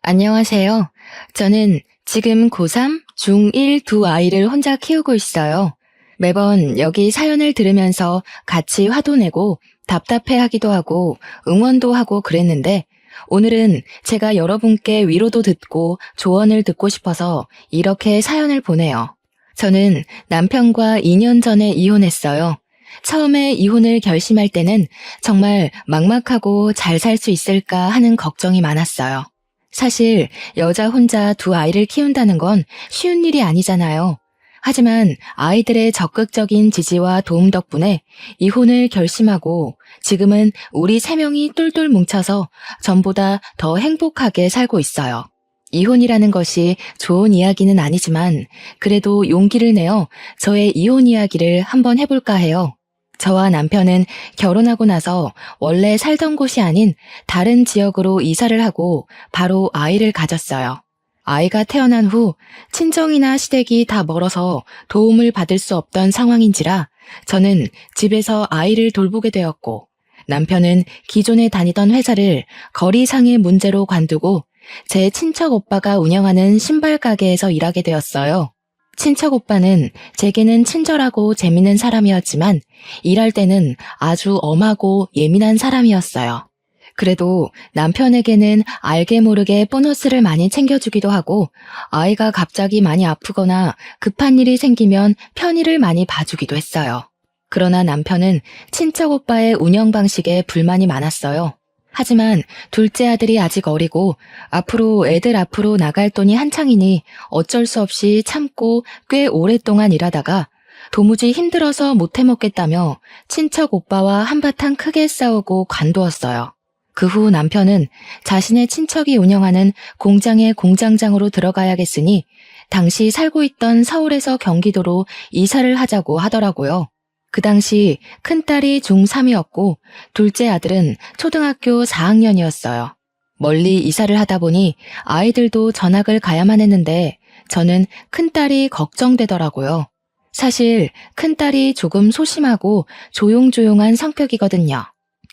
안녕하세요. 저는 지금 고3, 중1 두 아이를 혼자 키우고 있어요. 매번 여기 사연을 들으면서 같이 화도 내고 답답해 하기도 하고 응원도 하고 그랬는데 오늘은 제가 여러분께 위로도 듣고 조언을 듣고 싶어서 이렇게 사연을 보내요. 저는 남편과 2년 전에 이혼했어요. 처음에 이혼을 결심할 때는 정말 막막하고 잘 살 수 있을까 하는 걱정이 많았어요. 사실 여자 혼자 두 아이를 키운다는 건 쉬운 일이 아니잖아요. 하지만 아이들의 적극적인 지지와 도움 덕분에 이혼을 결심하고 지금은 우리 세 명이 똘똘 뭉쳐서 전보다 더 행복하게 살고 있어요. 이혼이라는 것이 좋은 이야기는 아니지만 그래도 용기를 내어 저의 이혼 이야기를 한번 해볼까 해요. 저와 남편은 결혼하고 나서 원래 살던 곳이 아닌 다른 지역으로 이사를 하고 바로 아이를 가졌어요. 아이가 태어난 후 친정이나 시댁이 다 멀어서 도움을 받을 수 없던 상황인지라 저는 집에서 아이를 돌보게 되었고 남편은 기존에 다니던 회사를 거리상의 문제로 관두고 제 친척 오빠가 운영하는 신발 가게에서 일하게 되었어요. 친척 오빠는 제게는 친절하고 재밌는 사람이었지만 일할 때는 아주 엄하고 예민한 사람이었어요. 그래도 남편에게는 알게 모르게 보너스를 많이 챙겨주기도 하고 아이가 갑자기 많이 아프거나 급한 일이 생기면 편의를 많이 봐주기도 했어요. 그러나 남편은 친척 오빠의 운영 방식에 불만이 많았어요. 하지만 둘째 아들이 아직 어리고 앞으로 애들 앞으로 나갈 돈이 한창이니 어쩔 수 없이 참고 꽤 오랫동안 일하다가 도무지 힘들어서 못 해먹겠다며 친척 오빠와 한바탕 크게 싸우고 관두었어요. 그 후 남편은 자신의 친척이 운영하는 공장의 공장장으로 들어가야겠으니 당시 살고 있던 서울에서 경기도로 이사를 하자고 하더라고요. 그 당시 큰딸이 중3이었고 둘째 아들은 초등학교 4학년이었어요. 멀리 이사를 하다 보니 아이들도 전학을 가야만 했는데 저는 큰딸이 걱정되더라고요. 사실 큰딸이 조금 소심하고 조용조용한 성격이거든요.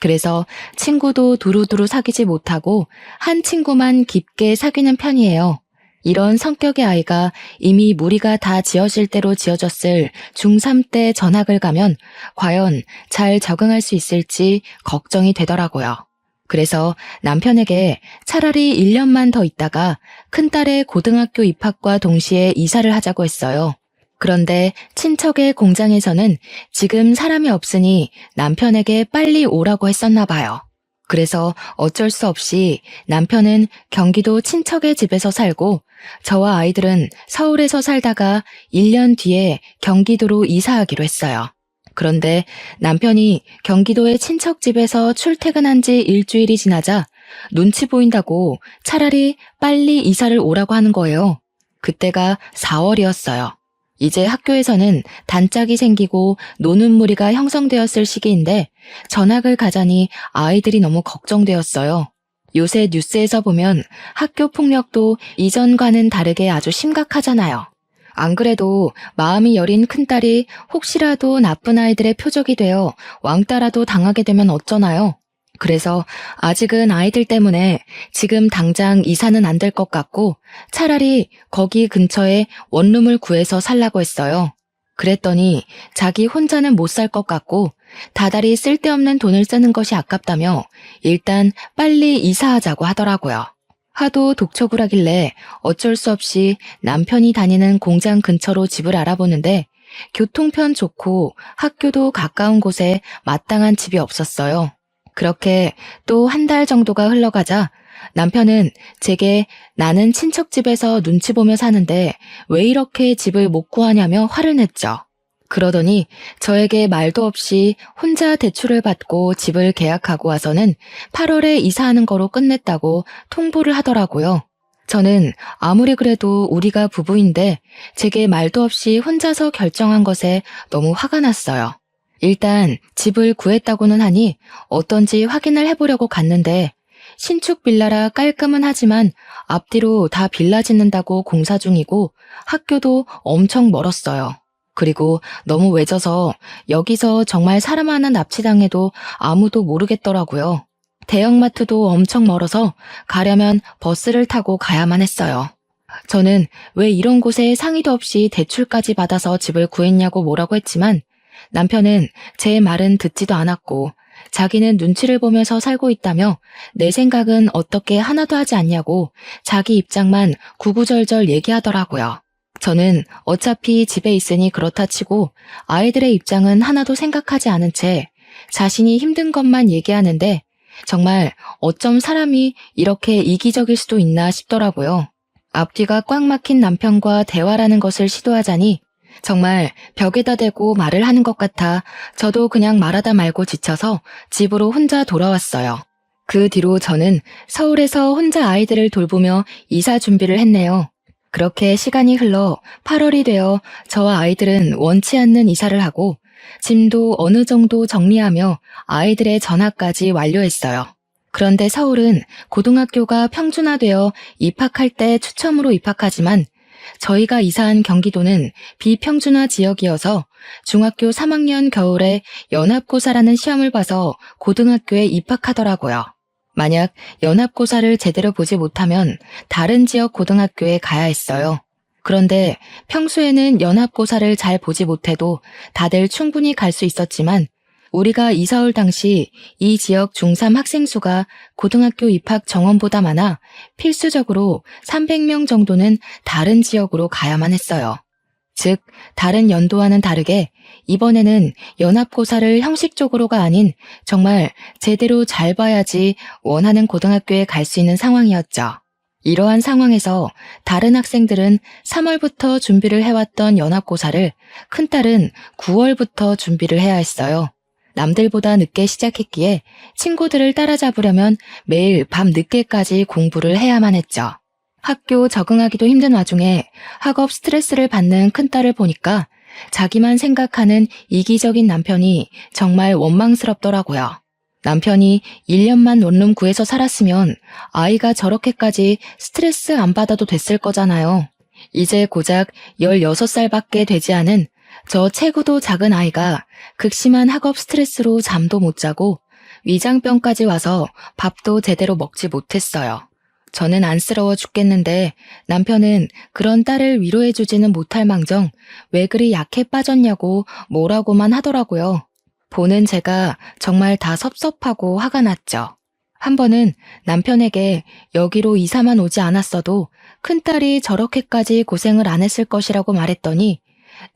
그래서 친구도 두루두루 사귀지 못하고 한 친구만 깊게 사귀는 편이에요. 이런 성격의 아이가 이미 무리가 다 지어질 대로 지어졌을 중3 때 전학을 가면 과연 잘 적응할 수 있을지 걱정이 되더라고요. 그래서 남편에게 차라리 1년만 더 있다가 큰딸의 고등학교 입학과 동시에 이사를 하자고 했어요. 그런데 친척의 공장에서는 지금 사람이 없으니 남편에게 빨리 오라고 했었나 봐요. 그래서 어쩔 수 없이 남편은 경기도 친척의 집에서 살고 저와 아이들은 서울에서 살다가 1년 뒤에 경기도로 이사하기로 했어요. 그런데 남편이 경기도의 친척 집에서 출퇴근한 지 일주일이 지나자 눈치 보인다고 차라리 빨리 이사를 오라고 하는 거예요. 그때가 4월이었어요. 이제 학교에서는 단짝이 생기고 노는 무리가 형성되었을 시기인데 전학을 가자니 아이들이 너무 걱정되었어요. 요새 뉴스에서 보면 학교 폭력도 이전과는 다르게 아주 심각하잖아요. 안 그래도 마음이 여린 큰딸이 혹시라도 나쁜 아이들의 표적이 되어 왕따라도 당하게 되면 어쩌나요? 그래서 아직은 아이들 때문에 지금 당장 이사는 안 될 것 같고 차라리 거기 근처에 원룸을 구해서 살라고 했어요. 그랬더니 자기 혼자는 못 살 것 같고 다달이 쓸데없는 돈을 쓰는 것이 아깝다며 일단 빨리 이사하자고 하더라고요. 하도 독촉을 하길래 어쩔 수 없이 남편이 다니는 공장 근처로 집을 알아보는데 교통편 좋고 학교도 가까운 곳에 마땅한 집이 없었어요. 그렇게 또 한 달 정도가 흘러가자 남편은 제게 나는 친척집에서 눈치 보며 사는데 왜 이렇게 집을 못 구하냐며 화를 냈죠. 그러더니 저에게 말도 없이 혼자 대출을 받고 집을 계약하고 와서는 8월에 이사하는 거로 끝냈다고 통보를 하더라고요. 저는 아무리 그래도 우리가 부부인데 제게 말도 없이 혼자서 결정한 것에 너무 화가 났어요. 일단 집을 구했다고는 하니 어떤지 확인을 해보려고 갔는데 신축 빌라라 깔끔은 하지만 앞뒤로 다 빌라 짓는다고 공사 중이고 학교도 엄청 멀었어요. 그리고 너무 외져서 여기서 정말 사람 하나 납치당해도 아무도 모르겠더라고요. 대형마트도 엄청 멀어서 가려면 버스를 타고 가야만 했어요. 저는 왜 이런 곳에 상의도 없이 대출까지 받아서 집을 구했냐고 뭐라고 했지만 남편은 제 말은 듣지도 않았고 자기는 눈치를 보면서 살고 있다며 내 생각은 어떻게 하나도 하지 않냐고 자기 입장만 구구절절 얘기하더라고요. 저는 어차피 집에 있으니 그렇다 치고 아이들의 입장은 하나도 생각하지 않은 채 자신이 힘든 것만 얘기하는데 정말 어쩜 사람이 이렇게 이기적일 수도 있나 싶더라고요. 앞뒤가 꽉 막힌 남편과 대화라는 것을 시도하자니 정말 벽에다 대고 말을 하는 것 같아 저도 그냥 말하다 말고 지쳐서 집으로 혼자 돌아왔어요. 그 뒤로 저는 서울에서 혼자 아이들을 돌보며 이사 준비를 했네요. 그렇게 시간이 흘러 8월이 되어 저와 아이들은 원치 않는 이사를 하고 짐도 어느 정도 정리하며 아이들의 전학까지 완료했어요. 그런데 서울은 고등학교가 평준화되어 입학할 때 추첨으로 입학하지만 저희가 이사한 경기도는 비평준화 지역이어서 중학교 3학년 겨울에 연합고사라는 시험을 봐서 고등학교에 입학하더라고요. 만약 연합고사를 제대로 보지 못하면 다른 지역 고등학교에 가야 했어요. 그런데 평소에는 연합고사를 잘 보지 못해도 다들 충분히 갈 수 있었지만 우리가 이사 올 당시 이 지역 중3 학생 수가 고등학교 입학 정원보다 많아 필수적으로 300명 정도는 다른 지역으로 가야만 했어요. 즉, 다른 연도와는 다르게 이번에는 연합고사를 형식적으로가 아닌 정말 제대로 잘 봐야지 원하는 고등학교에 갈 수 있는 상황이었죠. 이러한 상황에서 다른 학생들은 3월부터 준비를 해왔던 연합고사를 큰딸은 9월부터 준비를 해야 했어요. 남들보다 늦게 시작했기에 친구들을 따라잡으려면 매일 밤 늦게까지 공부를 해야만 했죠. 학교 적응하기도 힘든 와중에 학업 스트레스를 받는 큰딸을 보니까 자기만 생각하는 이기적인 남편이 정말 원망스럽더라고요. 남편이 1년만 원룸 구해서 살았으면 아이가 저렇게까지 스트레스 안 받아도 됐을 거잖아요. 이제 고작 16살밖에 되지 않은 저 체구도 작은 아이가 극심한 학업 스트레스로 잠도 못 자고 위장병까지 와서 밥도 제대로 먹지 못했어요. 저는 안쓰러워 죽겠는데 남편은 그런 딸을 위로해주지는 못할 망정 왜 그리 약해 빠졌냐고 뭐라고만 하더라고요. 보는 제가 정말 다 섭섭하고 화가 났죠. 한 번은 남편에게 여기로 이사만 오지 않았어도 큰딸이 저렇게까지 고생을 안 했을 것이라고 말했더니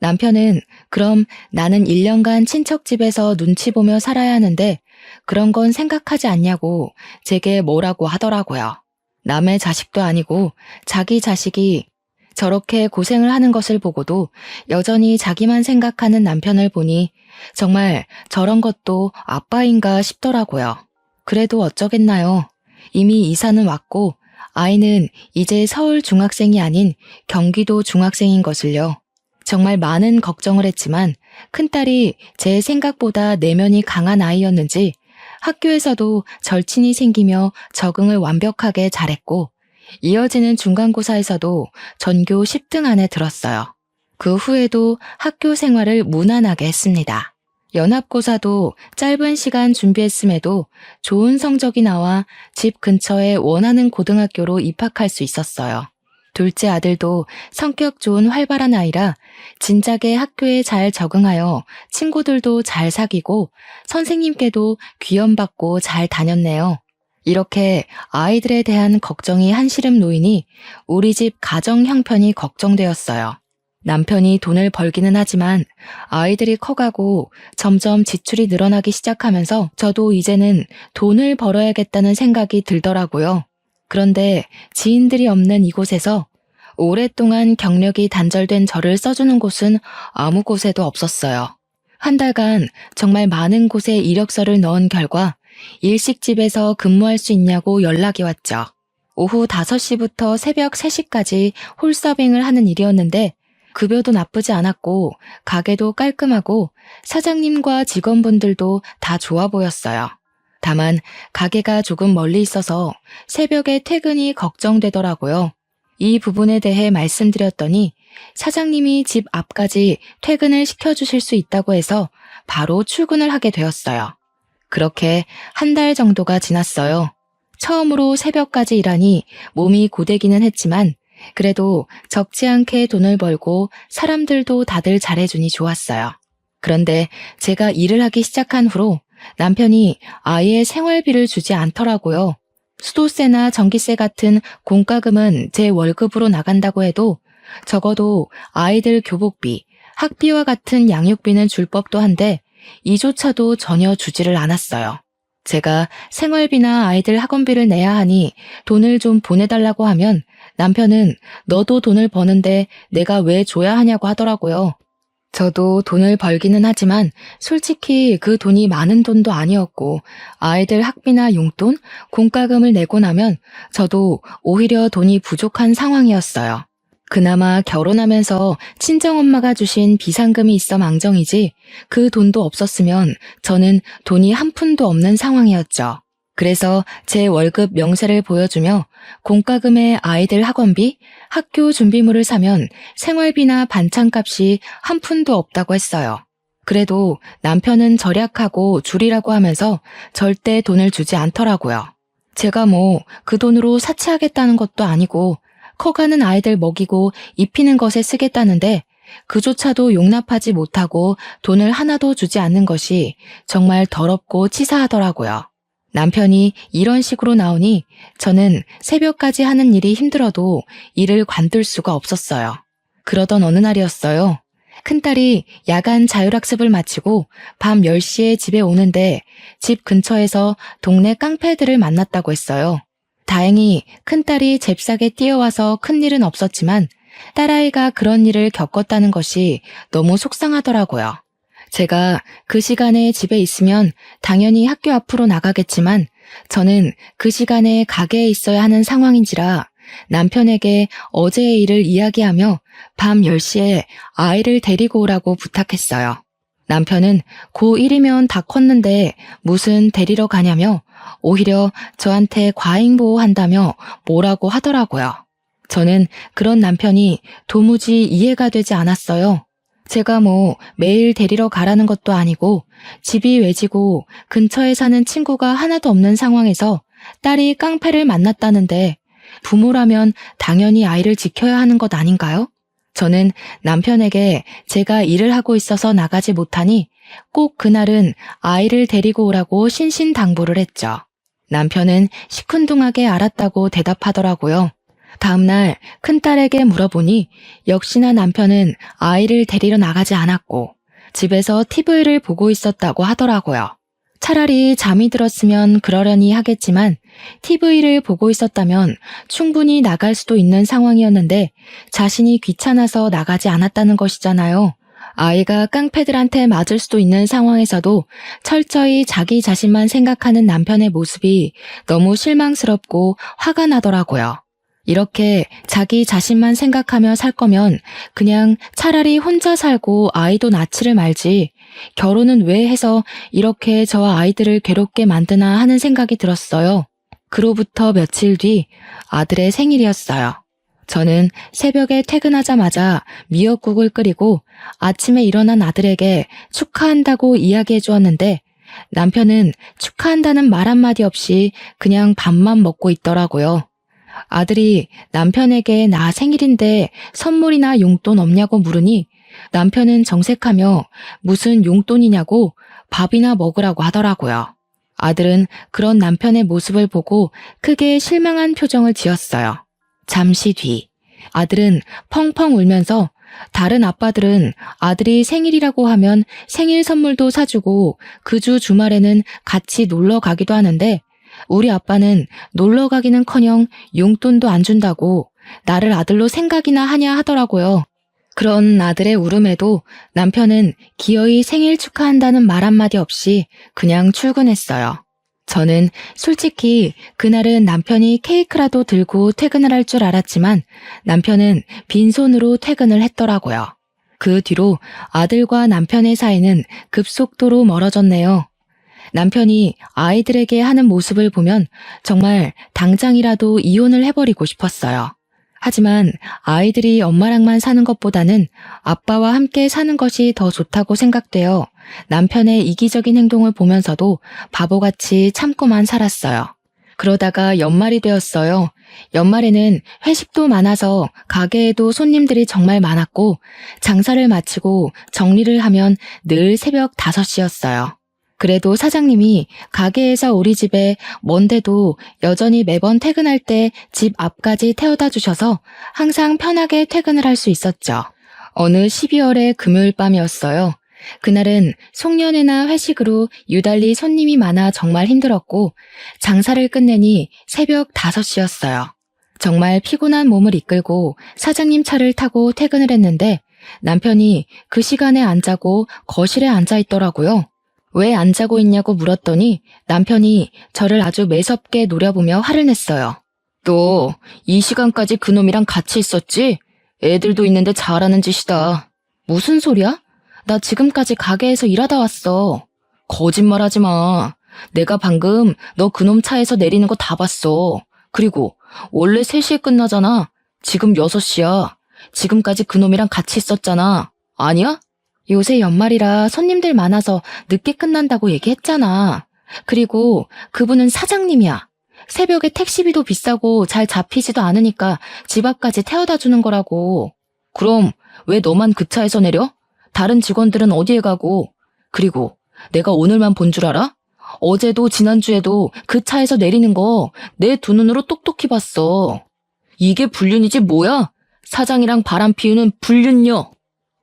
남편은 그럼 나는 1년간 친척 집에서 눈치 보며 살아야 하는데 그런 건 생각하지 않냐고 제게 뭐라고 하더라고요. 남의 자식도 아니고 자기 자식이 저렇게 고생을 하는 것을 보고도 여전히 자기만 생각하는 남편을 보니 정말 저런 것도 아빠인가 싶더라고요. 그래도 어쩌겠나요. 이미 이사는 왔고 아이는 이제 서울 중학생이 아닌 경기도 중학생인 것을요. 정말 많은 걱정을 했지만 큰딸이 제 생각보다 내면이 강한 아이였는지 학교에서도 절친이 생기며 적응을 완벽하게 잘했고 이어지는 중간고사에서도 전교 10등 안에 들었어요. 그 후에도 학교 생활을 무난하게 했습니다. 연합고사도 짧은 시간 준비했음에도 좋은 성적이 나와 집 근처에 원하는 고등학교로 입학할 수 있었어요. 둘째 아들도 성격 좋은 활발한 아이라 진작에 학교에 잘 적응하여 친구들도 잘 사귀고 선생님께도 귀염받고 잘 다녔네요. 이렇게 아이들에 대한 걱정이 한시름 놓이니 우리 집 가정 형편이 걱정되었어요. 남편이 돈을 벌기는 하지만 아이들이 커가고 점점 지출이 늘어나기 시작하면서 저도 이제는 돈을 벌어야겠다는 생각이 들더라고요. 그런데 지인들이 없는 이곳에서 오랫동안 경력이 단절된 저를 써주는 곳은 아무 곳에도 없었어요. 한 달간 정말 많은 곳에 이력서를 넣은 결과 일식집에서 근무할 수 있냐고 연락이 왔죠. 오후 5시부터 새벽 3시까지 홀서빙을 하는 일이었는데 급여도 나쁘지 않았고 가게도 깔끔하고 사장님과 직원분들도 다 좋아 보였어요. 다만 가게가 조금 멀리 있어서 새벽에 퇴근이 걱정되더라고요. 이 부분에 대해 말씀드렸더니 사장님이 집 앞까지 퇴근을 시켜주실 수 있다고 해서 바로 출근을 하게 되었어요. 그렇게 한 달 정도가 지났어요. 처음으로 새벽까지 일하니 몸이 고되기는 했지만 그래도 적지 않게 돈을 벌고 사람들도 다들 잘해주니 좋았어요. 그런데 제가 일을 하기 시작한 후로 남편이 아예 생활비를 주지 않더라고요. 수도세나 전기세 같은 공과금은 제 월급으로 나간다고 해도 적어도 아이들 교복비, 학비와 같은 양육비는 줄 법도 한데 이조차도 전혀 주지를 않았어요. 제가 생활비나 아이들 학원비를 내야 하니 돈을 좀 보내달라고 하면 남편은 너도 돈을 버는데 내가 왜 줘야 하냐고 하더라고요. 저도 돈을 벌기는 하지만 솔직히 그 돈이 많은 돈도 아니었고 아이들 학비나 용돈, 공과금을 내고 나면 저도 오히려 돈이 부족한 상황이었어요. 그나마 결혼하면서 친정엄마가 주신 비상금이 있어 망정이지 그 돈도 없었으면 저는 돈이 한 푼도 없는 상황이었죠. 그래서 제 월급 명세를 보여주며 공과금에 아이들 학원비, 학교 준비물을 사면 생활비나 반찬값이 한 푼도 없다고 했어요. 그래도 남편은 절약하고 줄이라고 하면서 절대 돈을 주지 않더라고요. 제가 뭐 그 돈으로 사치하겠다는 것도 아니고 커가는 아이들 먹이고 입히는 것에 쓰겠다는데 그조차도 용납하지 못하고 돈을 하나도 주지 않는 것이 정말 더럽고 치사하더라고요. 남편이 이런 식으로 나오니 저는 새벽까지 하는 일이 힘들어도 일을 관둘 수가 없었어요. 그러던 어느 날이었어요. 큰딸이 야간 자율학습을 마치고 밤 10시에 집에 오는데 집 근처에서 동네 깡패들을 만났다고 했어요. 다행히 큰딸이 잽싸게 뛰어와서 큰일은 없었지만 딸아이가 그런 일을 겪었다는 것이 너무 속상하더라고요. 제가 그 시간에 집에 있으면 당연히 학교 앞으로 나가겠지만 저는 그 시간에 가게에 있어야 하는 상황인지라 남편에게 어제의 일을 이야기하며 밤 10시에 아이를 데리고 오라고 부탁했어요. 남편은 고1이면 다 컸는데 무슨 데리러 가냐며 오히려 저한테 과잉보호한다며 뭐라고 하더라고요. 저는 그런 남편이 도무지 이해가 되지 않았어요. 제가 뭐 매일 데리러 가라는 것도 아니고 집이 외지고 근처에 사는 친구가 하나도 없는 상황에서 딸이 깡패를 만났다는데 부모라면 당연히 아이를 지켜야 하는 것 아닌가요? 저는 남편에게 제가 일을 하고 있어서 나가지 못하니 꼭 그날은 아이를 데리고 오라고 신신당부를 했죠. 남편은 시큰둥하게 알았다고 대답하더라고요. 다음날 큰딸에게 물어보니 역시나 남편은 아이를 데리러 나가지 않았고 집에서 TV를 보고 있었다고 하더라고요. 차라리 잠이 들었으면 그러려니 하겠지만 TV를 보고 있었다면 충분히 나갈 수도 있는 상황이었는데 자신이 귀찮아서 나가지 않았다는 것이잖아요. 아이가 깡패들한테 맞을 수도 있는 상황에서도 철저히 자기 자신만 생각하는 남편의 모습이 너무 실망스럽고 화가 나더라고요. 이렇게 자기 자신만 생각하며 살 거면 그냥 차라리 혼자 살고 아이도 낳지를 말지 결혼은 왜 해서 이렇게 저와 아이들을 괴롭게 만드나 하는 생각이 들었어요. 그로부터 며칠 뒤 아들의 생일이었어요. 저는 새벽에 퇴근하자마자 미역국을 끓이고 아침에 일어난 아들에게 축하한다고 이야기해 주었는데 남편은 축하한다는 말 한마디 없이 그냥 밥만 먹고 있더라고요. 아들이 남편에게 나 생일인데 선물이나 용돈 없냐고 물으니 남편은 정색하며 무슨 용돈이냐고 밥이나 먹으라고 하더라고요. 아들은 그런 남편의 모습을 보고 크게 실망한 표정을 지었어요. 잠시 뒤 아들은 펑펑 울면서 다른 아빠들은 아들이 생일이라고 하면 생일 선물도 사주고 그 주 주말에는 같이 놀러 가기도 하는데 우리 아빠는 놀러 가기는커녕 용돈도 안 준다고 나를 아들로 생각이나 하냐 하더라고요. 그런 아들의 울음에도 남편은 기어이 생일 축하한다는 말 한마디 없이 그냥 출근했어요. 저는 솔직히 그날은 남편이 케이크라도 들고 퇴근을 할 줄 알았지만 남편은 빈손으로 퇴근을 했더라고요. 그 뒤로 아들과 남편의 사이는 급속도로 멀어졌네요. 남편이 아이들에게 하는 모습을 보면 정말 당장이라도 이혼을 해버리고 싶었어요. 하지만 아이들이 엄마랑만 사는 것보다는 아빠와 함께 사는 것이 더 좋다고 생각되어 남편의 이기적인 행동을 보면서도 바보같이 참고만 살았어요. 그러다가 연말이 되었어요. 연말에는 회식도 많아서 가게에도 손님들이 정말 많았고 장사를 마치고 정리를 하면 늘 새벽 5시였어요. 그래도 사장님이 가게에서 우리 집에 먼데도 여전히 매번 퇴근할 때 집 앞까지 태워다 주셔서 항상 편하게 퇴근을 할 수 있었죠. 어느 12월의 금요일 밤이었어요. 그날은 송년회나 회식으로 유달리 손님이 많아 정말 힘들었고 장사를 끝내니 새벽 5시였어요. 정말 피곤한 몸을 이끌고 사장님 차를 타고 퇴근을 했는데 남편이 그 시간에 안 자고 거실에 앉아 있더라고요. 왜 안 자고 있냐고 물었더니 남편이 저를 아주 매섭게 노려보며 화를 냈어요. 너 이 시간까지 그놈이랑 같이 있었지? 애들도 있는데 잘하는 짓이다. 무슨 소리야? 나 지금까지 가게에서 일하다 왔어. 거짓말하지 마. 내가 방금 너 그놈 차에서 내리는 거 다 봤어. 그리고 원래 3시에 끝나잖아. 지금 6시야. 지금까지 그놈이랑 같이 있었잖아. 아니야? 요새 연말이라 손님들 많아서 늦게 끝난다고 얘기했잖아. 그리고 그분은 사장님이야. 새벽에 택시비도 비싸고 잘 잡히지도 않으니까 집 앞까지 태워다 주는 거라고. 그럼 왜 너만 그 차에서 내려? 다른 직원들은 어디에 가고? 그리고 내가 오늘만 본 줄 알아? 어제도 지난주에도 그 차에서 내리는 거 내 두 눈으로 똑똑히 봤어. 이게 불륜이지 뭐야? 사장이랑 바람 피우는 불륜녀.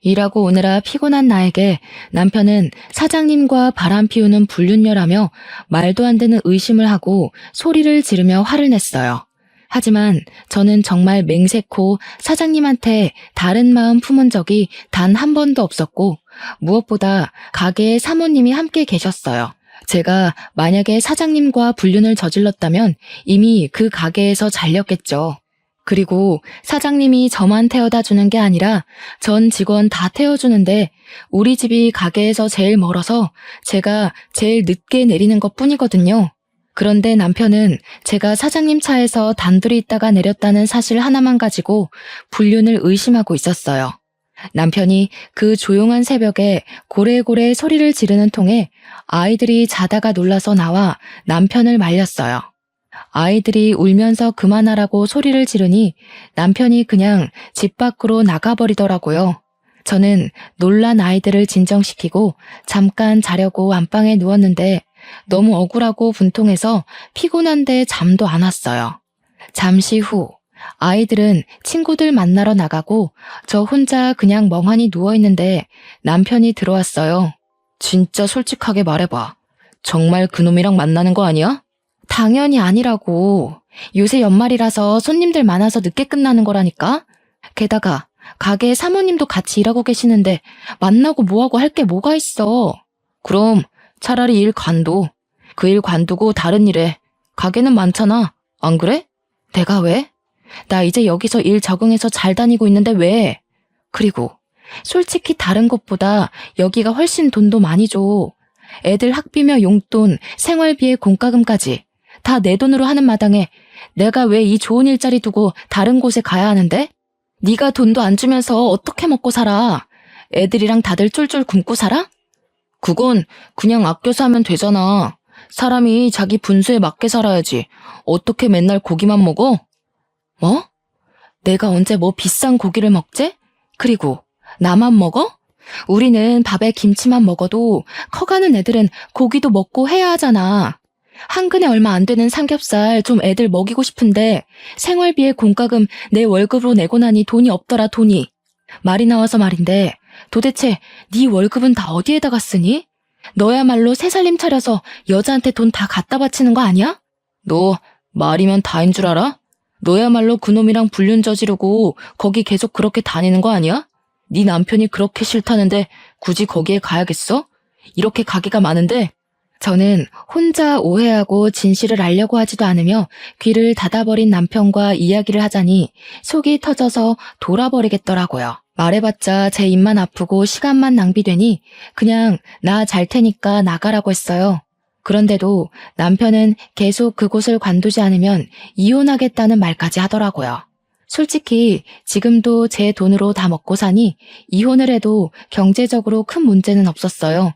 일하고 오느라 피곤한 나에게 남편은 사장님과 바람 피우는 불륜녀라며 말도 안 되는 의심을 하고 소리를 지르며 화를 냈어요. 하지만 저는 정말 맹세코 사장님한테 다른 마음 품은 적이 단 한 번도 없었고 무엇보다 가게에 사모님이 함께 계셨어요. 제가 만약에 사장님과 불륜을 저질렀다면 이미 그 가게에서 잘렸겠죠. 그리고 사장님이 저만 태워다 주는 게 아니라 전 직원 다 태워주는데 우리 집이 가게에서 제일 멀어서 제가 제일 늦게 내리는 것 뿐이거든요. 그런데 남편은 제가 사장님 차에서 단둘이 있다가 내렸다는 사실 하나만 가지고 불륜을 의심하고 있었어요. 남편이 그 조용한 새벽에 고래고래 소리를 지르는 통에 아이들이 자다가 놀라서 나와 남편을 말렸어요. 아이들이 울면서 그만하라고 소리를 지르니 남편이 그냥 집 밖으로 나가버리더라고요. 저는 놀란 아이들을 진정시키고 잠깐 자려고 안방에 누웠는데 너무 억울하고 분통해서 피곤한데 잠도 안 왔어요. 잠시 후 아이들은 친구들 만나러 나가고 저 혼자 그냥 멍하니 누워있는데 남편이 들어왔어요. 진짜 솔직하게 말해봐. 정말 그놈이랑 만나는 거 아니야? 당연히 아니라고. 요새 연말이라서 손님들 많아서 늦게 끝나는 거라니까. 게다가 가게 사모님도 같이 일하고 계시는데 만나고 뭐하고 할 게 뭐가 있어. 그럼 차라리 일 관둬. 그 일 관두고 다른 일에. 가게는 많잖아. 안 그래? 내가 왜? 나 이제 여기서 일 적응해서 잘 다니고 있는데 왜? 그리고 솔직히 다른 곳보다 여기가 훨씬 돈도 많이 줘. 애들 학비며 용돈, 생활비에 공과금까지 다 내 돈으로 하는 마당에 내가 왜 이 좋은 일자리 두고 다른 곳에 가야 하는데? 네가 돈도 안 주면서 어떻게 먹고 살아? 애들이랑 다들 쫄쫄 굶고 살아? 그건 그냥 아껴서 하면 되잖아. 사람이 자기 분수에 맞게 살아야지. 어떻게 맨날 고기만 먹어? 뭐? 내가 언제 뭐 비싼 고기를 먹지? 그리고 나만 먹어? 우리는 밥에 김치만 먹어도 커가는 애들은 고기도 먹고 해야 하잖아. 한 근에 얼마 안 되는 삼겹살 좀 애들 먹이고 싶은데 생활비에 공과금 내 월급으로 내고 나니 돈이 없더라 돈이. 말이 나와서 말인데 도대체 네 월급은 다 어디에다가 쓰니? 너야말로 새살림 차려서 여자한테 돈 다 갖다 바치는 거 아니야? 너 말이면 다인 줄 알아? 너야말로 그놈이랑 불륜 저지르고 거기 계속 그렇게 다니는 거 아니야? 네 남편이 그렇게 싫다는데 굳이 거기에 가야겠어? 이렇게 가게가 많은데. 저는 혼자 오해하고 진실을 알려고 하지도 않으며 귀를 닫아버린 남편과 이야기를 하자니 속이 터져서 돌아버리겠더라고요. 말해봤자 제 입만 아프고 시간만 낭비되니 그냥 나 잘 테니까 나가라고 했어요. 그런데도 남편은 계속 그곳을 관두지 않으면 이혼하겠다는 말까지 하더라고요. 솔직히 지금도 제 돈으로 다 먹고 사니 이혼을 해도 경제적으로 큰 문제는 없었어요.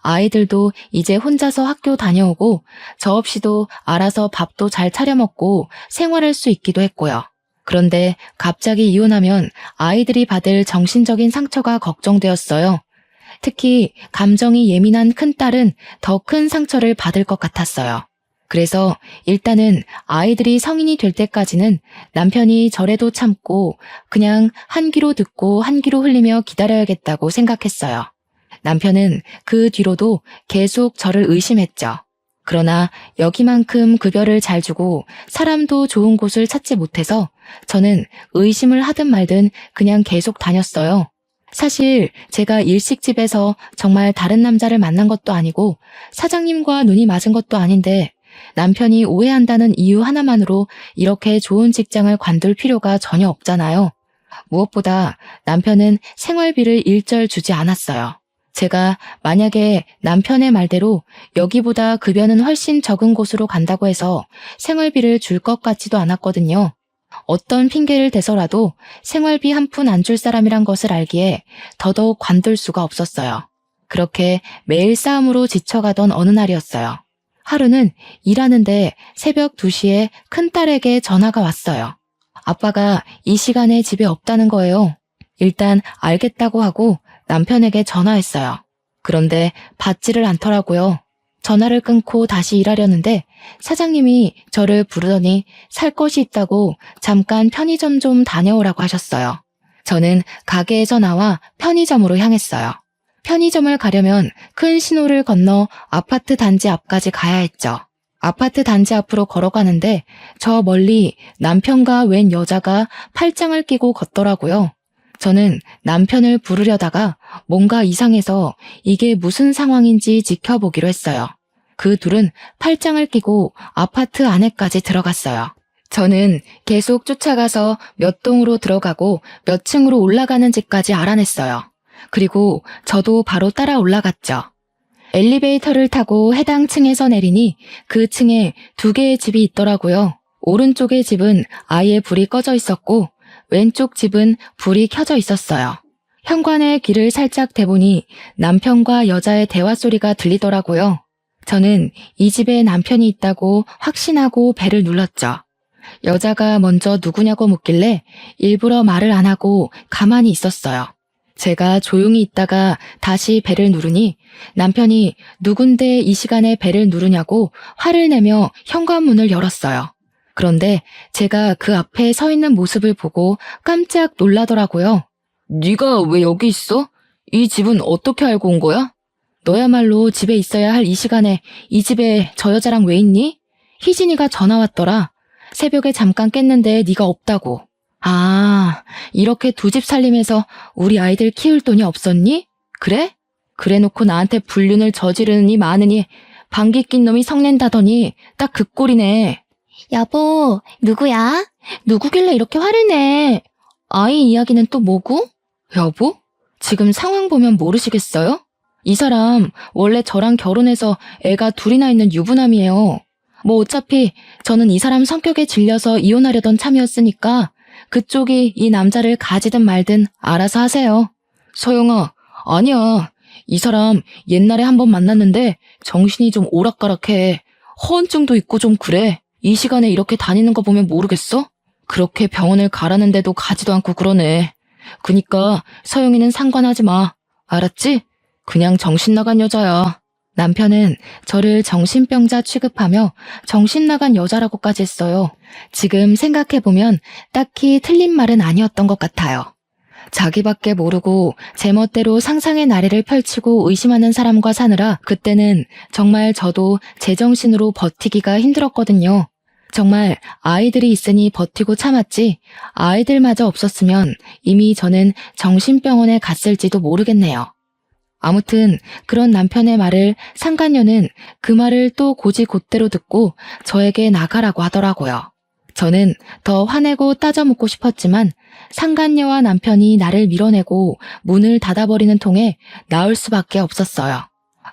아이들도 이제 혼자서 학교 다녀오고 저 없이도 알아서 밥도 잘 차려 먹고 생활할 수 있기도 했고요. 그런데 갑자기 이혼하면 아이들이 받을 정신적인 상처가 걱정되었어요. 특히 감정이 예민한 큰딸은 더 큰 상처를 받을 것 같았어요. 그래서 일단은 아이들이 성인이 될 때까지는 남편이 저래도 참고 그냥 한 귀로 듣고 한 귀로 흘리며 기다려야겠다고 생각했어요. 남편은 그 뒤로도 계속 저를 의심했죠. 그러나 여기만큼 급여를 잘 주고 사람도 좋은 곳을 찾지 못해서 저는 의심을 하든 말든 그냥 계속 다녔어요. 사실 제가 일식집에서 정말 다른 남자를 만난 것도 아니고 사장님과 눈이 맞은 것도 아닌데 남편이 오해한다는 이유 하나만으로 이렇게 좋은 직장을 관둘 필요가 전혀 없잖아요. 무엇보다 남편은 생활비를 일절 주지 않았어요. 제가 만약에 남편의 말대로 여기보다 급여는 훨씬 적은 곳으로 간다고 해서 생활비를 줄 것 같지도 않았거든요. 어떤 핑계를 대서라도 생활비 한 푼 안 줄 사람이란 것을 알기에 더더욱 관둘 수가 없었어요. 그렇게 매일 싸움으로 지쳐가던 어느 날이었어요. 하루는 일하는데 새벽 2시에 큰딸에게 전화가 왔어요. 아빠가 이 시간에 집에 없다는 거예요. 일단 알겠다고 하고 남편에게 전화했어요. 그런데 받지를 않더라고요. 전화를 끊고 다시 일하려는데 사장님이 저를 부르더니 살 것이 있다고 잠깐 편의점 좀 다녀오라고 하셨어요. 저는 가게에서 나와 편의점으로 향했어요. 편의점을 가려면 큰 신호를 건너 아파트 단지 앞까지 가야 했죠. 아파트 단지 앞으로 걸어가는데 저 멀리 남편과 웬 여자가 팔짱을 끼고 걷더라고요. 저는 남편을 부르려다가 뭔가 이상해서 이게 무슨 상황인지 지켜보기로 했어요. 그 둘은 팔짱을 끼고 아파트 안에까지 들어갔어요. 저는 계속 쫓아가서 몇 동으로 들어가고 몇 층으로 올라가는 집까지 알아냈어요. 그리고 저도 바로 따라 올라갔죠. 엘리베이터를 타고 해당 층에서 내리니 그 층에 2개의 집이 있더라고요. 오른쪽의 집은 아예 불이 꺼져 있었고 왼쪽 집은 불이 켜져 있었어요. 현관에 귀를 살짝 대보니 남편과 여자의 대화 소리가 들리더라고요. 저는 이 집에 남편이 있다고 확신하고 벨을 눌렀죠. 여자가 먼저 누구냐고 묻길래 일부러 말을 안 하고 가만히 있었어요. 제가 조용히 있다가 다시 벨을 누르니 남편이 누군데 이 시간에 벨을 누르냐고 화를 내며 현관문을 열었어요. 그런데 제가 그 앞에 서 있는 모습을 보고 깜짝 놀라더라고요. 네가 왜 여기 있어? 이 집은 어떻게 알고 온 거야? 너야말로 집에 있어야 할 이 시간에 이 집에 저 여자랑 왜 있니? 희진이가 전화 왔더라. 새벽에 잠깐 깼는데 네가 없다고. 아, 이렇게 2집 살림해서 우리 아이들 키울 돈이 없었니? 그래? 그래놓고 나한테 불륜을 저지르느니 마느니 방귀 낀 놈이 성낸다더니 딱 그 꼴이네. 여보, 누구야? 누구길래 이렇게 화를 내? 아이 이야기는 또 뭐고? 여보? 지금 상황 보면 모르시겠어요? 이 사람 원래 저랑 결혼해서 애가 2이나 있는 유부남이에요. 뭐 어차피 저는 이 사람 성격에 질려서 이혼하려던 참이었으니까 그쪽이 이 남자를 가지든 말든 알아서 하세요. 서영아, 아니야. 이 사람 옛날에 한번 만났는데 정신이 좀 오락가락해. 허언증도 있고 좀 그래. 이 시간에 이렇게 다니는 거 보면 모르겠어? 그렇게 병원을 가라는데도 가지도 않고 그러네. 그니까 서영이는 상관하지 마. 알았지? 그냥 정신 나간 여자야. 남편은 저를 정신병자 취급하며 정신 나간 여자라고까지 했어요. 지금 생각해보면 딱히 틀린 말은 아니었던 것 같아요. 자기밖에 모르고 제멋대로 상상의 나래를 펼치고 의심하는 사람과 사느라 그때는 정말 저도 제정신으로 버티기가 힘들었거든요. 정말 아이들이 있으니 버티고 참았지 아이들마저 없었으면 이미 저는 정신병원에 갔을지도 모르겠네요. 아무튼 그런 남편의 말을 상간녀는 그 말을 또 곧이곧대로 듣고 저에게 나가라고 하더라고요. 저는 더 화내고 따져묻고 싶었지만 상간녀와 남편이 나를 밀어내고 문을 닫아버리는 통에 나올 수밖에 없었어요.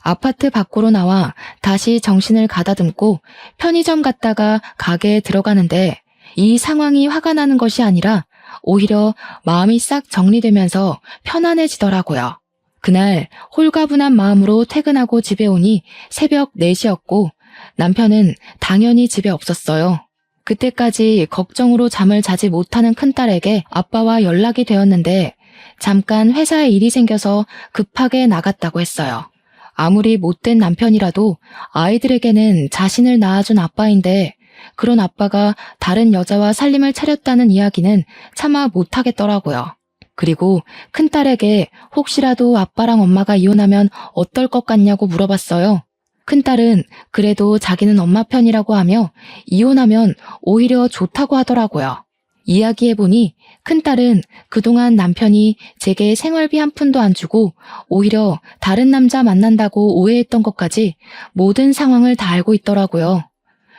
아파트 밖으로 나와 다시 정신을 가다듬고 편의점 갔다가 가게에 들어가는데 이 상황이 화가 나는 것이 아니라 오히려 마음이 싹 정리되면서 편안해지더라고요. 그날 홀가분한 마음으로 퇴근하고 집에 오니 새벽 4시였고 남편은 당연히 집에 없었어요. 그때까지 걱정으로 잠을 자지 못하는 큰딸에게 아빠와 연락이 되었는데 잠깐 회사에 일이 생겨서 급하게 나갔다고 했어요. 아무리 못된 남편이라도 아이들에게는 자신을 낳아준 아빠인데 그런 아빠가 다른 여자와 살림을 차렸다는 이야기는 차마 못하겠더라고요. 그리고 큰딸에게 혹시라도 아빠랑 엄마가 이혼하면 어떨 것 같냐고 물어봤어요. 큰딸은 그래도 자기는 엄마 편이라고 하며 이혼하면 오히려 좋다고 하더라고요. 이야기해보니 큰딸은 그동안 남편이 제게 생활비 한 푼도 안 주고 오히려 다른 남자 만난다고 오해했던 것까지 모든 상황을 다 알고 있더라고요.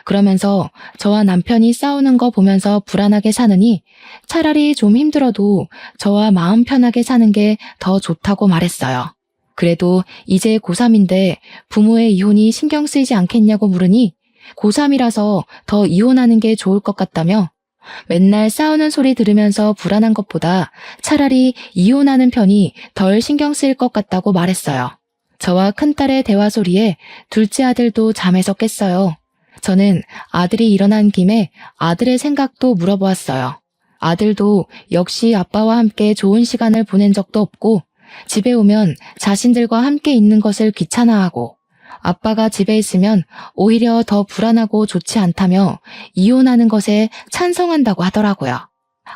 그러면서 저와 남편이 싸우는 거 보면서 불안하게 사느니 차라리 좀 힘들어도 저와 마음 편하게 사는 게 더 좋다고 말했어요. 그래도 이제 고3인데 부모의 이혼이 신경 쓰이지 않겠냐고 물으니 고3이라서 더 이혼하는 게 좋을 것 같다며 맨날 싸우는 소리 들으면서 불안한 것보다 차라리 이혼하는 편이 덜 신경 쓰일 것 같다고 말했어요. 저와 큰딸의 대화 소리에 둘째 아들도 잠에서 깼어요. 저는 아들이 일어난 김에 아들의 생각도 물어보았어요. 아들도 역시 아빠와 함께 좋은 시간을 보낸 적도 없고 집에 오면 자신들과 함께 있는 것을 귀찮아하고 아빠가 집에 있으면 오히려 더 불안하고 좋지 않다며 이혼하는 것에 찬성한다고 하더라고요.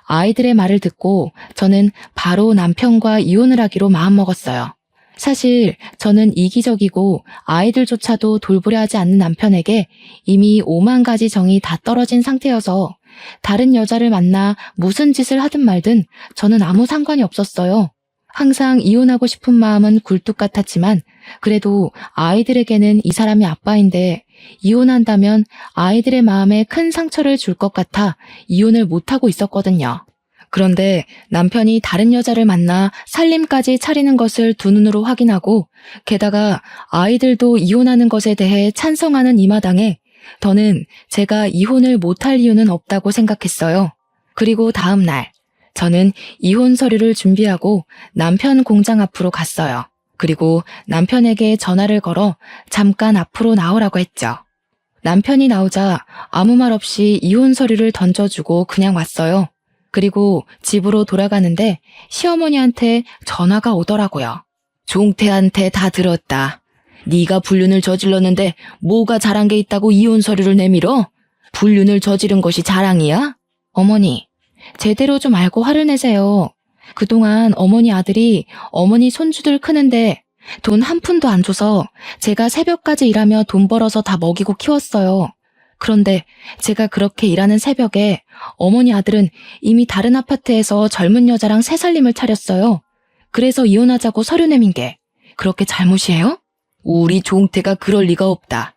아이들의 말을 듣고 저는 바로 남편과 이혼을 하기로 마음먹었어요. 사실 저는 이기적이고 아이들조차도 돌보려 하지 않는 남편에게 이미 5만 가지 정이 다 떨어진 상태여서 다른 여자를 만나 무슨 짓을 하든 말든 저는 아무 상관이 없었어요. 항상 이혼하고 싶은 마음은 굴뚝 같았지만 그래도 아이들에게는 이 사람이 아빠인데 이혼한다면 아이들의 마음에 큰 상처를 줄 것 같아 이혼을 못하고 있었거든요. 그런데 남편이 다른 여자를 만나 살림까지 차리는 것을 두 눈으로 확인하고 게다가 아이들도 이혼하는 것에 대해 찬성하는 이 마당에 저는 제가 이혼을 못할 이유는 없다고 생각했어요. 그리고 다음 날 저는 이혼 서류를 준비하고 남편 공장 앞으로 갔어요. 그리고 남편에게 전화를 걸어 잠깐 앞으로 나오라고 했죠. 남편이 나오자 아무 말 없이 이혼 서류를 던져주고 그냥 왔어요. 그리고 집으로 돌아가는데 시어머니한테 전화가 오더라고요. 종태한테 다 들었다. 네가 불륜을 저질렀는데 뭐가 잘한 게 있다고 이혼 서류를 내밀어? 불륜을 저지른 것이 자랑이야? 어머니, 제대로 좀 알고 화를 내세요. 그동안 어머니 아들이 어머니 손주들 크는데 돈 한 푼도 안 줘서 제가 새벽까지 일하며 돈 벌어서 다 먹이고 키웠어요. 그런데 제가 그렇게 일하는 새벽에 어머니 아들은 이미 다른 아파트에서 젊은 여자랑 새 살림을 차렸어요. 그래서 이혼하자고 서류 내민 게 그렇게 잘못이에요? 우리 종태가 그럴 리가 없다.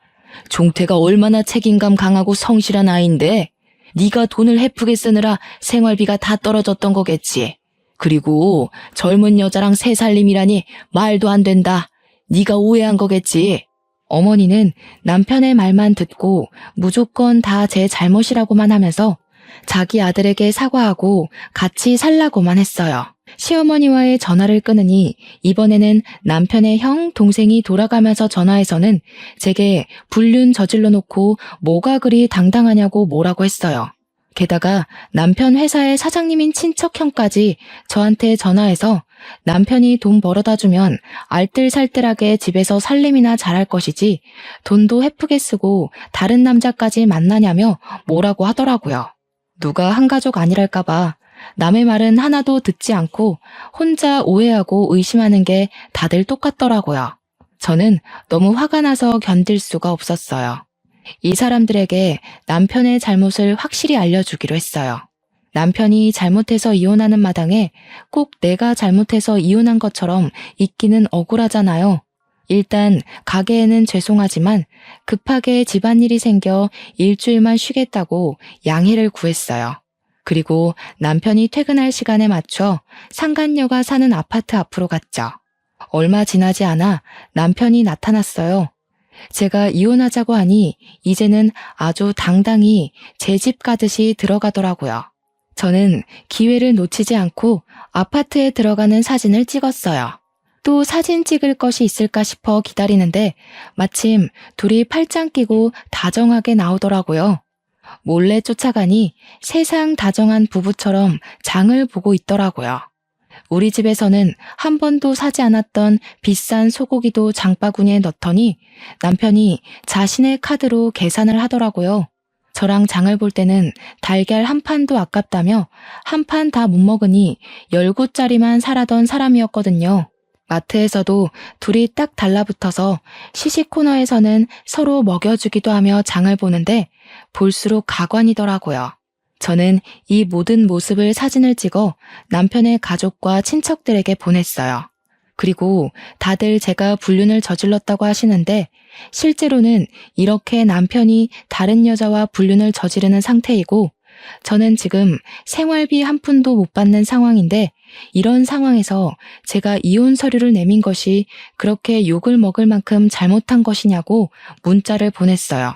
종태가 얼마나 책임감 강하고 성실한 아이인데 네가 돈을 헤프게 쓰느라 생활비가 다 떨어졌던 거겠지. 그리고 젊은 여자랑 새 살림이라니 말도 안 된다. 네가 오해한 거겠지. 어머니는 남편의 말만 듣고 무조건 다 제 잘못이라고만 하면서 자기 아들에게 사과하고 같이 살라고만 했어요. 시어머니와의 전화를 끊으니 이번에는 남편의 형, 동생이 돌아가면서 전화해서는 제게 불륜 저질러 놓고 뭐가 그리 당당하냐고 뭐라고 했어요. 게다가 남편 회사의 사장님인 친척형까지 저한테 전화해서 남편이 돈 벌어다 주면 알뜰살뜰하게 집에서 살림이나 잘할 것이지 돈도 헤프게 쓰고 다른 남자까지 만나냐며 뭐라고 하더라고요. 누가 한 가족 아니랄까봐 남의 말은 하나도 듣지 않고 혼자 오해하고 의심하는 게 다들 똑같더라고요. 저는 너무 화가 나서 견딜 수가 없었어요. 이 사람들에게 남편의 잘못을 확실히 알려주기로 했어요. 남편이 잘못해서 이혼하는 마당에 꼭 내가 잘못해서 이혼한 것처럼 있기는 억울하잖아요. 일단 가게에는 죄송하지만 급하게 집안일이 생겨 일주일만 쉬겠다고 양해를 구했어요. 그리고 남편이 퇴근할 시간에 맞춰 상간녀가 사는 아파트 앞으로 갔죠. 얼마 지나지 않아 남편이 나타났어요. 제가 이혼하자고 하니 이제는 아주 당당히 제 집 가듯이 들어가더라고요. 저는 기회를 놓치지 않고 아파트에 들어가는 사진을 찍었어요. 또 사진 찍을 것이 있을까 싶어 기다리는데 마침 둘이 팔짱 끼고 다정하게 나오더라고요. 몰래 쫓아가니 세상 다정한 부부처럼 장을 보고 있더라고요. 우리 집에서는 한 번도 사지 않았던 비싼 소고기도 장바구니에 넣더니 남편이 자신의 카드로 계산을 하더라고요. 저랑 장을 볼 때는 달걀 한 판도 아깝다며 한 판 다 못 먹으니 10구짜리만 사라던 사람이었거든요. 마트에서도 둘이 딱 달라붙어서 시식 코너에서는 서로 먹여주기도 하며 장을 보는데 볼수록 가관이더라고요. 저는 이 모든 모습을 사진을 찍어 남편의 가족과 친척들에게 보냈어요. 그리고 다들 제가 불륜을 저질렀다고 하시는데 실제로는 이렇게 남편이 다른 여자와 불륜을 저지르는 상태이고 저는 지금 생활비 한 푼도 못 받는 상황인데 이런 상황에서 제가 이혼 서류를 내민 것이 그렇게 욕을 먹을 만큼 잘못한 것이냐고 문자를 보냈어요.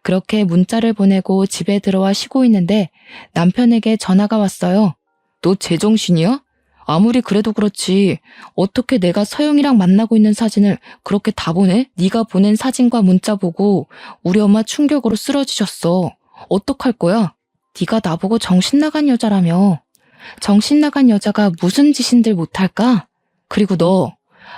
그렇게 문자를 보내고 집에 들어와 쉬고 있는데 남편에게 전화가 왔어요. 너 제정신이야? 아무리 그래도 그렇지 어떻게 내가 서영이랑 만나고 있는 사진을 그렇게 다 보내? 네가 보낸 사진과 문자 보고 우리 엄마 충격으로 쓰러지셨어. 어떡할 거야? 네가 나보고 정신 나간 여자라며. 정신 나간 여자가 무슨 짓인들 못할까? 그리고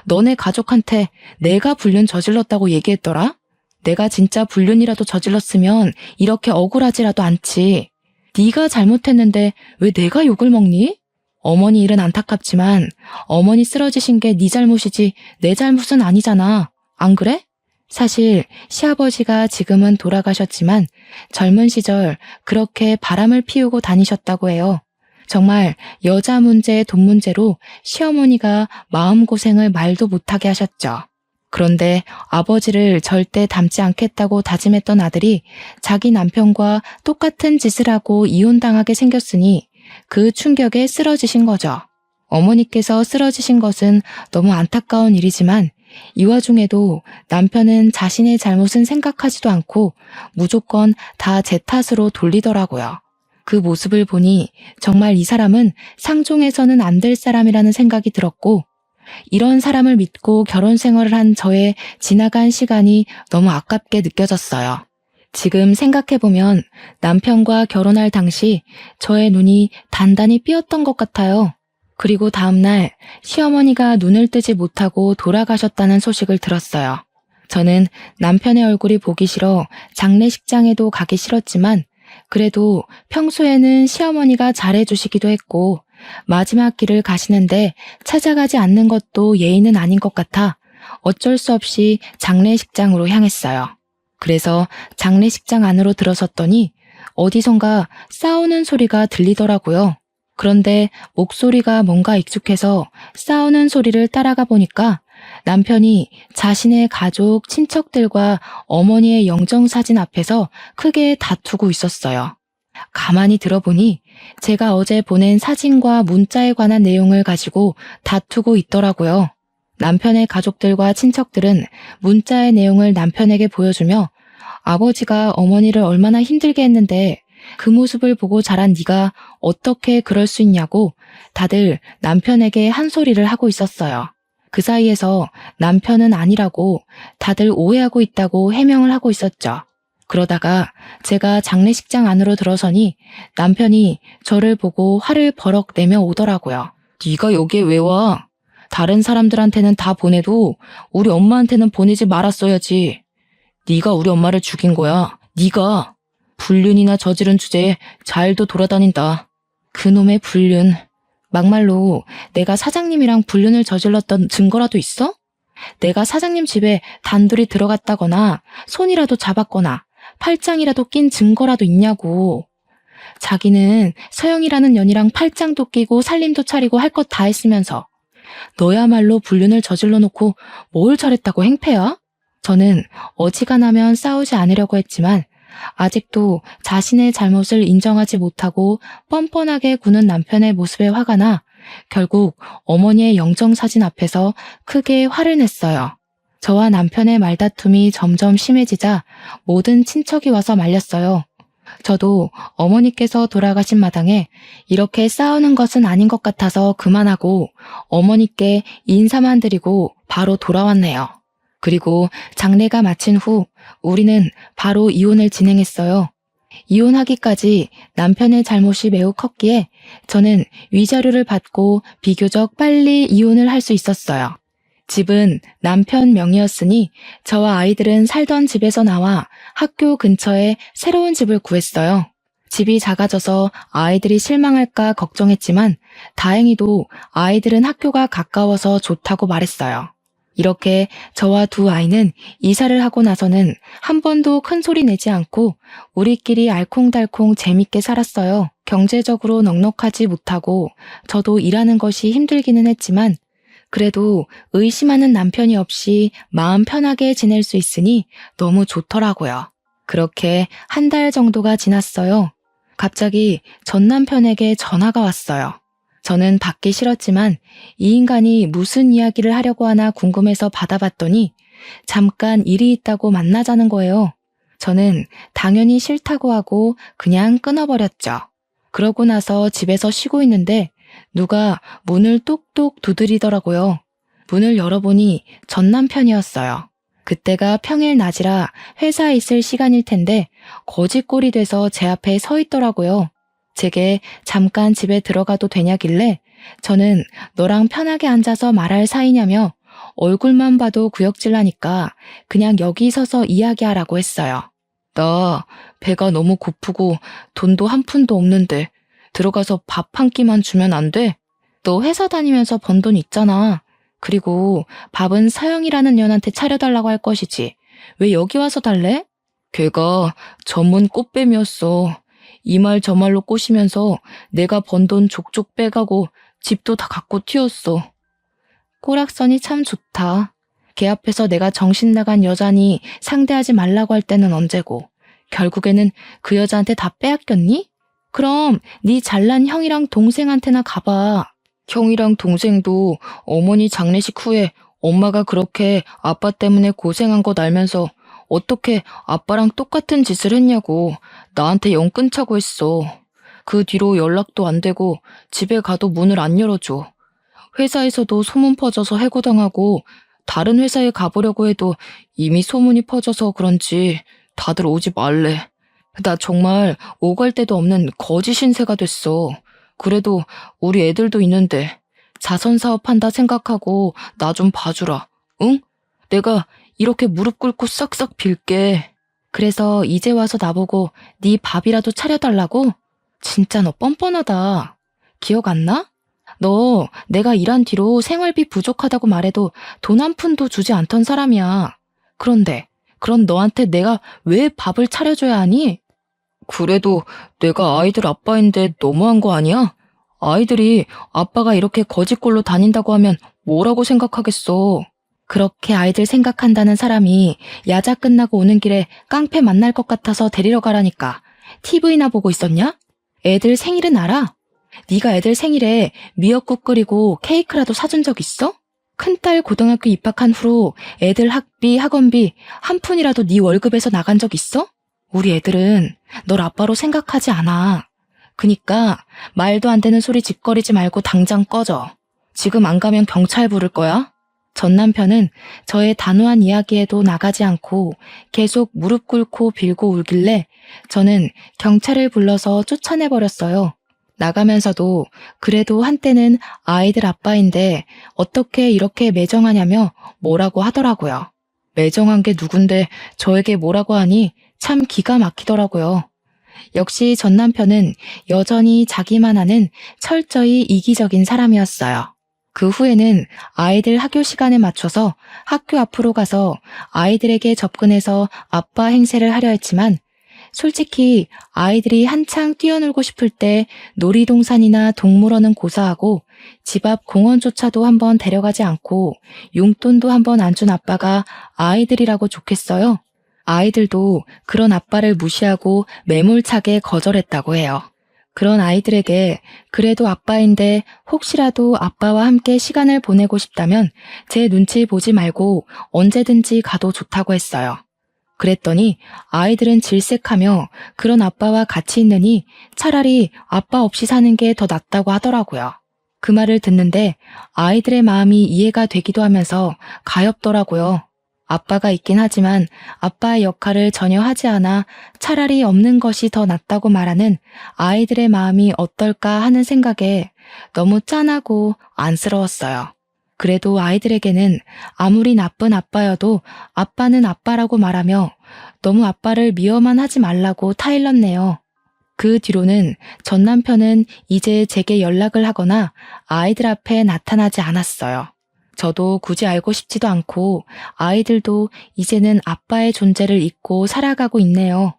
너네 가족한테 내가 불륜 저질렀다고 얘기했더라? 내가 진짜 불륜이라도 저질렀으면 이렇게 억울하지라도 않지. 네가 잘못했는데 왜 내가 욕을 먹니? 어머니 일은 안타깝지만 어머니 쓰러지신 게 네 잘못이지 내 잘못은 아니잖아. 안 그래? 사실 시아버지가 지금은 돌아가셨지만 젊은 시절 그렇게 바람을 피우고 다니셨다고 해요. 정말 여자 문제, 돈 문제로 시어머니가 마음고생을 말도 못하게 하셨죠. 그런데 아버지를 절대 닮지 않겠다고 다짐했던 아들이 자기 남편과 똑같은 짓을 하고 이혼당하게 생겼으니 그 충격에 쓰러지신 거죠. 어머니께서 쓰러지신 것은 너무 안타까운 일이지만 이 와중에도 남편은 자신의 잘못은 생각하지도 않고 무조건 다 제 탓으로 돌리더라고요. 그 모습을 보니 정말 이 사람은 상종해서는 안 될 사람이라는 생각이 들었고 이런 사람을 믿고 결혼 생활을 한 저의 지나간 시간이 너무 아깝게 느껴졌어요. 지금 생각해보면 남편과 결혼할 당시 저의 눈이 단단히 삐었던 것 같아요. 그리고 다음날 시어머니가 눈을 뜨지 못하고 돌아가셨다는 소식을 들었어요. 저는 남편의 얼굴이 보기 싫어 장례식장에도 가기 싫었지만 그래도 평소에는 시어머니가 잘해주시기도 했고 마지막 길을 가시는데 찾아가지 않는 것도 예의는 아닌 것 같아 어쩔 수 없이 장례식장으로 향했어요. 그래서 장례식장 안으로 들어섰더니 어디선가 싸우는 소리가 들리더라고요. 그런데 목소리가 뭔가 익숙해서 싸우는 소리를 따라가 보니까 남편이 자신의 가족, 친척들과 어머니의 영정사진 앞에서 크게 다투고 있었어요. 가만히 들어보니 제가 어제 보낸 사진과 문자에 관한 내용을 가지고 다투고 있더라고요. 남편의 가족들과 친척들은 문자의 내용을 남편에게 보여주며 아버지가 어머니를 얼마나 힘들게 했는데 그 모습을 보고 자란 네가 어떻게 그럴 수 있냐고 다들 남편에게 한 소리를 하고 있었어요. 그 사이에서 남편은 아니라고 다들 오해하고 있다고 해명을 하고 있었죠. 그러다가 제가 장례식장 안으로 들어서니 남편이 저를 보고 화를 버럭 내며 오더라고요. 네가 여기에 왜 와? 다른 사람들한테는 다 보내도 우리 엄마한테는 보내지 말았어야지. 네가 우리 엄마를 죽인 거야. 네가. 불륜이나 저지른 주제에 잘도 돌아다닌다. 그놈의 불륜. 막말로 내가 사장님이랑 불륜을 저질렀던 증거라도 있어? 내가 사장님 집에 단둘이 들어갔다거나 손이라도 잡았거나 팔짱이라도 낀 증거라도 있냐고. 자기는 서영이라는 년이랑 팔짱도 끼고 살림도 차리고 할 것 다 했으면서 너야말로 불륜을 저질러 놓고 뭘 잘했다고 행패야? 저는 어지간하면 싸우지 않으려고 했지만 아직도 자신의 잘못을 인정하지 못하고 뻔뻔하게 구는 남편의 모습에 화가 나 결국 어머니의 영정사진 앞에서 크게 화를 냈어요. 저와 남편의 말다툼이 점점 심해지자 모든 친척이 와서 말렸어요. 저도 어머니께서 돌아가신 마당에 이렇게 싸우는 것은 아닌 것 같아서 그만하고 어머니께 인사만 드리고 바로 돌아왔네요. 그리고 장례가 마친 후 우리는 바로 이혼을 진행했어요. 이혼하기까지 남편의 잘못이 매우 컸기에 저는 위자료를 받고 비교적 빨리 이혼을 할 수 있었어요. 집은 남편 명의였으니 저와 아이들은 살던 집에서 나와 학교 근처에 새로운 집을 구했어요. 집이 작아져서 아이들이 실망할까 걱정했지만 다행히도 아이들은 학교가 가까워서 좋다고 말했어요. 이렇게 저와 두 아이는 이사를 하고 나서는 한 번도 큰 소리 내지 않고 우리끼리 알콩달콩 재밌게 살았어요. 경제적으로 넉넉하지 못하고 저도 일하는 것이 힘들기는 했지만 그래도 의심하는 남편이 없이 마음 편하게 지낼 수 있으니 너무 좋더라고요. 그렇게 한 달 정도가 지났어요. 갑자기 전 남편에게 전화가 왔어요. 저는 받기 싫었지만 이 인간이 무슨 이야기를 하려고 하나 궁금해서 받아봤더니 잠깐 일이 있다고 만나자는 거예요. 저는 당연히 싫다고 하고 그냥 끊어버렸죠. 그러고 나서 집에서 쉬고 있는데 누가 문을 똑똑 두드리더라고요. 문을 열어보니 전 남편이었어요. 그때가 평일 낮이라 회사에 있을 시간일 텐데 거지꼴이 돼서 제 앞에 서 있더라고요. 제게 잠깐 집에 들어가도 되냐길래 저는 너랑 편하게 앉아서 말할 사이냐며 얼굴만 봐도 구역질나니까 그냥 여기 서서 이야기하라고 했어요. 나 배가 너무 고프고 돈도 한 푼도 없는데 들어가서 밥 한 끼만 주면 안 돼? 너 회사 다니면서 번 돈 있잖아. 그리고 밥은 서영이라는 년한테 차려달라고 할 것이지. 왜 여기 와서 달래? 걔가 전문 꽃뱀이었어. 이 말 저 말로 꼬시면서 내가 번 돈 족족 빼가고 집도 다 갖고 튀었어. 꼬락선이 참 좋다. 걔 앞에서 내가 정신 나간 여자니 상대하지 말라고 할 때는 언제고 결국에는 그 여자한테 다 빼앗겼니? 그럼 네 잘난 형이랑 동생한테나 가봐. 형이랑 동생도 어머니 장례식 후에 엄마가 그렇게 아빠 때문에 고생한 거 알면서 어떻게 아빠랑 똑같은 짓을 했냐고 나한테 영 끊자고 했어. 그 뒤로 연락도 안 되고 집에 가도 문을 안 열어줘. 회사에서도 소문 퍼져서 해고당하고 다른 회사에 가보려고 해도 이미 소문이 퍼져서 그런지 다들 오지 말래. 나 정말 오갈 데도 없는 거지 신세가 됐어. 그래도 우리 애들도 있는데 자선사업 한다 생각하고 나 좀 봐주라. 응? 내가 이렇게 무릎 꿇고 싹싹 빌게. 그래서 이제 와서 나보고 네 밥이라도 차려달라고? 진짜 너 뻔뻔하다. 기억 안 나? 너 내가 일한 뒤로 생활비 부족하다고 말해도 돈 한 푼도 주지 않던 사람이야. 그런데 그럼 너한테 내가 왜 밥을 차려줘야 하니? 그래도 내가 아이들 아빠인데 너무한 거 아니야? 아이들이 아빠가 이렇게 거지꼴로 다닌다고 하면 뭐라고 생각하겠어. 그렇게 아이들 생각한다는 사람이 야자 끝나고 오는 길에 깡패 만날 것 같아서 데리러 가라니까. TV나 보고 있었냐? 애들 생일은 알아? 네가 애들 생일에 미역국 끓이고 케이크라도 사준 적 있어? 큰딸 고등학교 입학한 후로 애들 학비, 학원비 한 푼이라도 네 월급에서 나간 적 있어? 우리 애들은 널 아빠로 생각하지 않아. 그니까 말도 안 되는 소리 짓거리지 말고 당장 꺼져. 지금 안 가면 경찰 부를 거야. 전 남편은 저의 단호한 이야기에도 나가지 않고 계속 무릎 꿇고 빌고 울길래 저는 경찰을 불러서 쫓아내버렸어요. 나가면서도 그래도 한때는 아이들 아빠인데 어떻게 이렇게 매정하냐며 뭐라고 하더라고요. 매정한 게 누군데 저에게 뭐라고 하니 참 기가 막히더라고요. 역시 전 남편은 여전히 자기만 아는 철저히 이기적인 사람이었어요. 그 후에는 아이들 학교 시간에 맞춰서 학교 앞으로 가서 아이들에게 접근해서 아빠 행세를 하려 했지만 솔직히 아이들이 한창 뛰어놀고 싶을 때 놀이동산이나 동물원은 고사하고 집 앞 공원조차도 한번 데려가지 않고 용돈도 한번 안 준 아빠가 아이들이라고 좋겠어요? 아이들도 그런 아빠를 무시하고 매몰차게 거절했다고 해요. 그런 아이들에게 그래도 아빠인데 혹시라도 아빠와 함께 시간을 보내고 싶다면 제 눈치 보지 말고 언제든지 가도 좋다고 했어요. 그랬더니 아이들은 질색하며 그런 아빠와 같이 있느니 차라리 아빠 없이 사는 게 더 낫다고 하더라고요. 그 말을 듣는데 아이들의 마음이 이해가 되기도 하면서 가엾더라고요. 아빠가 있긴 하지만 아빠의 역할을 전혀 하지 않아 차라리 없는 것이 더 낫다고 말하는 아이들의 마음이 어떨까 하는 생각에 너무 짠하고 안쓰러웠어요. 그래도 아이들에게는 아무리 나쁜 아빠여도 아빠는 아빠라고 말하며 너무 아빠를 미워만 하지 말라고 타일렀네요. 그 뒤로는 전 남편은 이제 제게 연락을 하거나 아이들 앞에 나타나지 않았어요. 저도 굳이 알고 싶지도 않고 아이들도 이제는 아빠의 존재를 잊고 살아가고 있네요.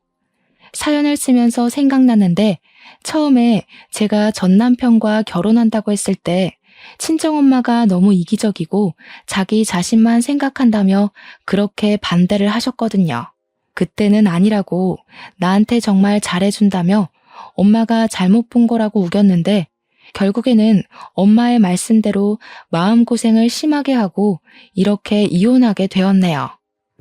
사연을 쓰면서 생각났는데 처음에 제가 전 남편과 결혼한다고 했을 때 친정엄마가 너무 이기적이고 자기 자신만 생각한다며 그렇게 반대를 하셨거든요. 그때는 아니라고 나한테 정말 잘해준다며 엄마가 잘못 본 거라고 우겼는데 결국에는 엄마의 말씀대로 마음고생을 심하게 하고 이렇게 이혼하게 되었네요.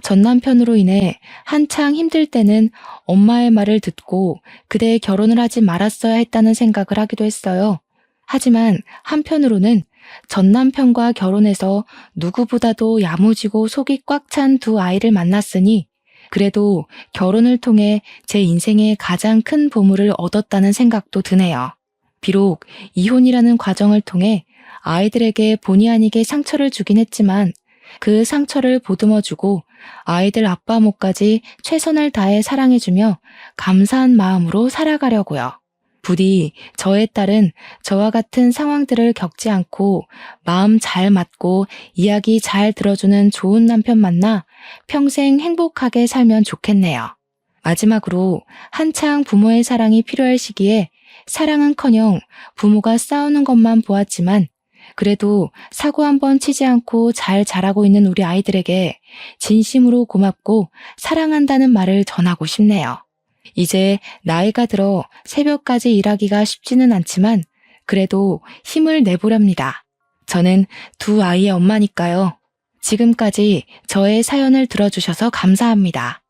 전 남편으로 인해 한창 힘들 때는 엄마의 말을 듣고 그대 결혼을 하지 말았어야 했다는 생각을 하기도 했어요. 하지만 한편으로는 전 남편과 결혼해서 누구보다도 야무지고 속이 꽉 찬 두 아이를 만났으니 그래도 결혼을 통해 제 인생의 가장 큰 보물을 얻었다는 생각도 드네요. 비록 이혼이라는 과정을 통해 아이들에게 본의 아니게 상처를 주긴 했지만 그 상처를 보듬어주고 아이들 아빠 몫까지 최선을 다해 사랑해주며 감사한 마음으로 살아가려고요. 부디 저의 딸은 저와 같은 상황들을 겪지 않고 마음 잘 맞고 이야기 잘 들어주는 좋은 남편 만나 평생 행복하게 살면 좋겠네요. 마지막으로 한창 부모의 사랑이 필요할 시기에 사랑은커녕 부모가 싸우는 것만 보았지만 그래도 사고 한번 치지 않고 잘 자라고 있는 우리 아이들에게 진심으로 고맙고 사랑한다는 말을 전하고 싶네요. 이제 나이가 들어 새벽까지 일하기가 쉽지는 않지만 그래도 힘을 내보렵니다. 저는 두 아이의 엄마니까요. 지금까지 저의 사연을 들어주셔서 감사합니다.